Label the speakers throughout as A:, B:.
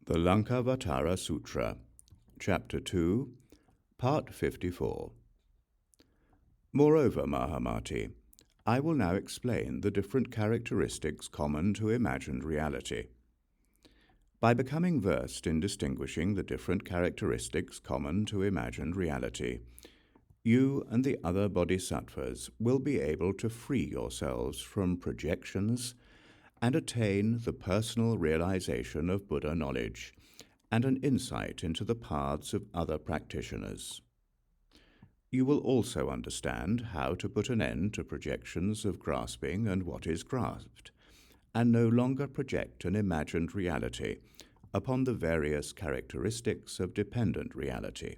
A: The Laṅkāvatāra Sūtra, Chapter 2, Part 54. Moreover, Mahāmati, I will now explain the different characteristics common to imagined reality. By becoming versed in distinguishing the different characteristics common to imagined reality, you and the other bodhisattvas will be able to free yourselves from projections and attain the personal realization of Buddha knowledge and an insight into the paths of other practitioners. You will also understand how to put an end to projections of grasping and what is grasped, and no longer project an imagined reality upon the various characteristics of dependent reality.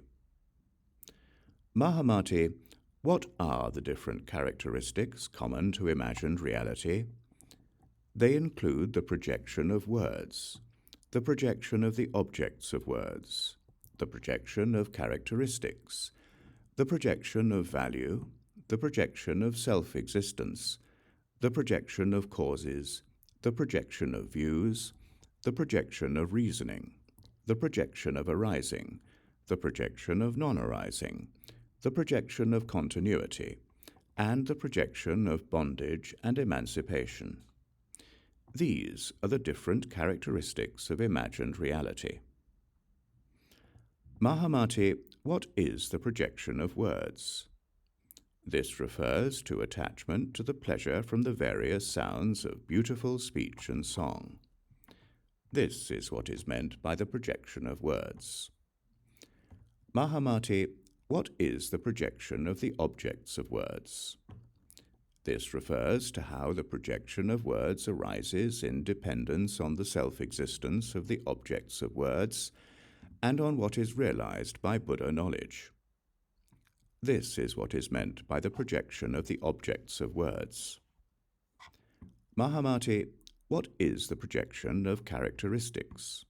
A: Mahāmati, what are the different characteristics common to imagined reality? They include the projection of words, the projection of the objects of words, the projection of characteristics, the projection of value, the projection of self-existence, the projection of causes, the projection of views, the projection of reasoning, the projection of arising, the projection of non-arising, the projection of continuity, and the projection of bondage and emancipation. These are the different characteristics of imagined reality. Mahāmati, what is the projection of words? This refers to attachment to the pleasure from the various sounds of beautiful speech and song. This is what is meant by the projection of words. Mahāmati, what is the projection of the objects of words? This refers to how the projection of words arises in dependence on the self-existence of the objects of words and on what is realized by Buddha knowledge. This is what is meant by the projection of the objects of words. Mahāmati, what is the projection of characteristics?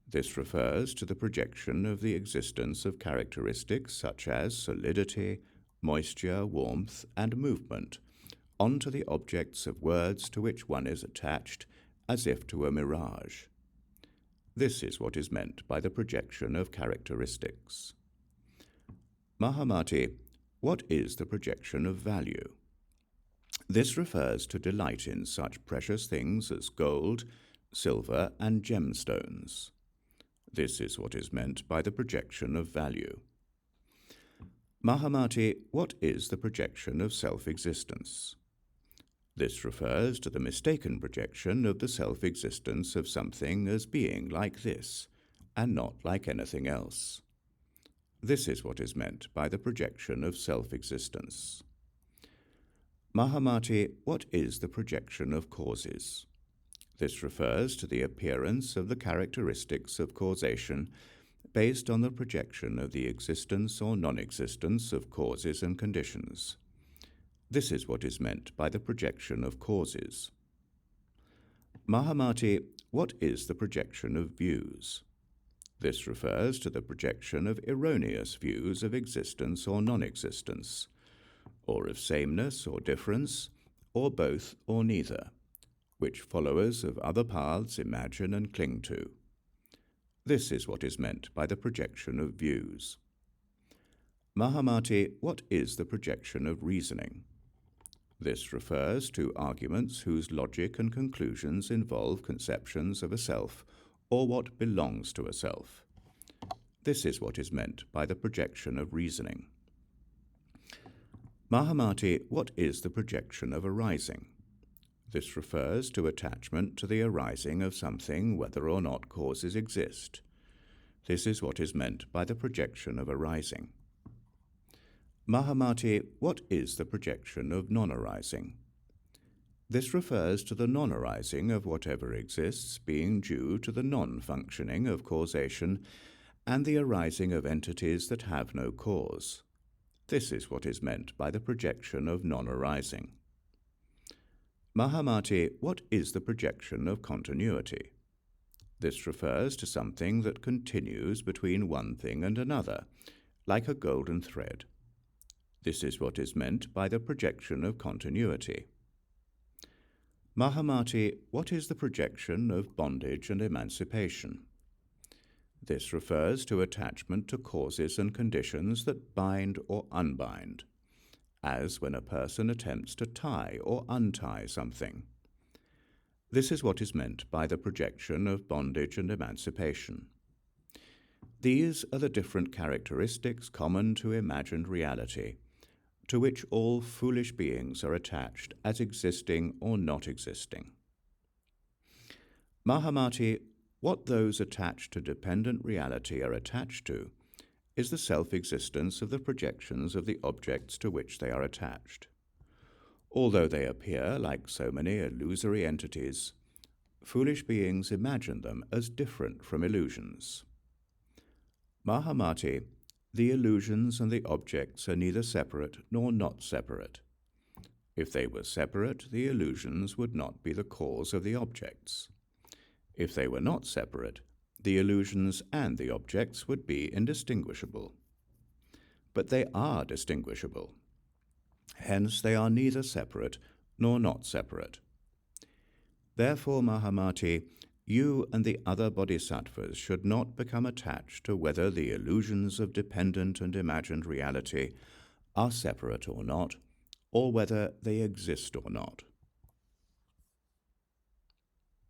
A: This refers to the projection of the existence of characteristics such as solidity, moisture, warmth, and movement onto the objects of words to which one is attached as if to a mirage. This is what is meant by the projection of characteristics. Mahāmati, what is the projection of value? This refers to delight in such precious things as gold, silver, and gemstones. This is what is meant by the projection of value. Mahāmati, what is the projection of self-existence? This refers to the mistaken projection of the self-existence of something as being like this, and not like anything else. This is what is meant by the projection of self-existence. Mahāmati, what is the projection of causes? This refers to the appearance of the characteristics of causation based on the projection of the existence or non-existence of causes and conditions. This is what is meant by the projection of causes. Mahāmati, what is the projection of views? This refers to the projection of erroneous views of existence or non-existence, or of sameness or difference, or both or neither, which followers of other paths imagine and cling to. This is what is meant by the projection of views. Mahāmati, what is the projection of reasoning? This refers to arguments whose logic and conclusions involve conceptions of a self or what belongs to a self. This is what is meant by the projection of reasoning. Mahāmati, what is the projection of arising? This refers to attachment to the arising of something whether or not causes exist. This is what is meant by the projection of arising. Mahāmati, what is the projection of non-arising? This refers to the non-arising of whatever exists being due to the non-functioning of causation and the arising of entities that have no cause. This is what is meant by the projection of non-arising. Mahāmati, what is the projection of continuity? This refers to something that continues between one thing and another, like a golden thread. This is what is meant by the projection of continuity. Mahāmati, what is the projection of bondage and emancipation? This refers to attachment to causes and conditions that bind or unbind, as when a person attempts to tie or untie something. This is what is meant by the projection of bondage and emancipation. These are the different characteristics common to imagined reality, to which all foolish beings are attached as existing or not existing. Mahāmati, what those attached to dependent reality are attached to is the self-existence of the projections of the objects to which they are attached. Although they appear like so many illusory entities, foolish beings imagine them as different from illusions. Mahāmati, the illusions and the objects are neither separate nor not separate. If they were separate, the illusions would not be the cause of the objects. If they were not separate, the illusions and the objects would be indistinguishable. But they are distinguishable. Hence they are neither separate nor not separate. Therefore, Mahāmati, you and the other bodhisattvas should not become attached to whether the illusions of dependent and imagined reality are separate or not, or whether they exist or not.